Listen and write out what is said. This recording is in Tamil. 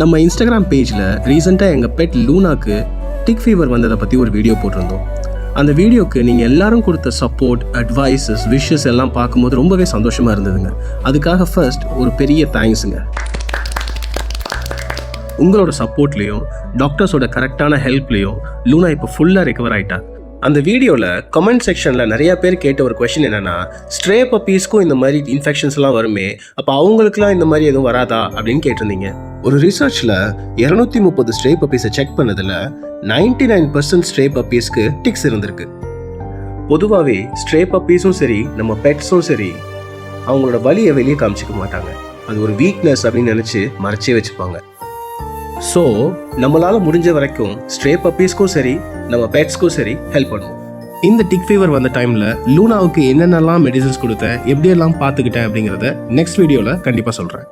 நம்ம இன்ஸ்டாகிராம் பேஜில் ரீசெண்டாக எங்கள் பெட் லூனாக்கு டிக் ஃபீவர் வந்ததை பற்றி ஒரு வீடியோ போட்டிருந்தோம். அந்த வீடியோக்கு நீங்கள் எல்லாரும் கொடுத்த சப்போர்ட், அட்வைசஸ், விஷஸ் எல்லாம் பார்க்கும்போது ரொம்பவே சந்தோஷமாக இருந்ததுங்க. அதுக்காக ஃபர்ஸ்ட் ஒரு பெரிய தேங்க்ஸுங்க. உங்களோட சப்போர்ட்லேயும் டாக்டர்ஸோட கரெக்டான ஹெல்ப்லேயும் லூனா இப்போ ஃபுல்லாக ரெக்கவர் ஆகிட்டா. அந்த வீடியோவில் கமெண்ட் செக்ஷனில் நிறைய பேர் கேட்ட ஒரு கொஷின் என்னென்னா, ஸ்ட்ரே பப்பீஸ்க்கும் இந்த மாதிரி இன்ஃபெக்ஷன்ஸ்லாம் வருமே, அப்போ அவங்களுக்குலாம் இந்த மாதிரி எதுவும் வராதா அப்படின்னு கேட்டிருந்தீங்க. ஒரு ரிசர்ச்சில் 230 ஸ்ட்ரே பப்பீஸை செக் பண்ணதில் 99% ஸ்ட்ரே பப்பீஸ்க்கு டிக்ஸ் இருந்திருக்கு. பொதுவாகவே ஸ்ட்ரே பப்பீஸும் சரி, நம்ம பெட்ஸும் சரி, அவங்களோட வலியை வெளியே காமிச்சிக்க மாட்டாங்க. அது ஒரு வீக்னஸ் அப்படின்னு நினச்சி மறைச்சே வச்சுப்பாங்க. ஸோ நம்மளால் முடிஞ்ச வரைக்கும் ஸ்ட்ரே பப்பீஸ்க்கும் சரி, நம்ம பெட்ஸ்க்கும் சரி ஹெல்ப் பண்ணுவோம். இந்த டிக் ஃபீவர் வந்த டைமில் லூனாவுக்கு என்னென்னலாம் மெடிசன்ஸ் கொடுத்தேன், எப்படியெல்லாம் பார்த்துக்கிட்டேன் அப்படிங்கிறத நெக்ஸ்ட் வீடியோவில் கண்டிப்பாக சொல்கிறேன்.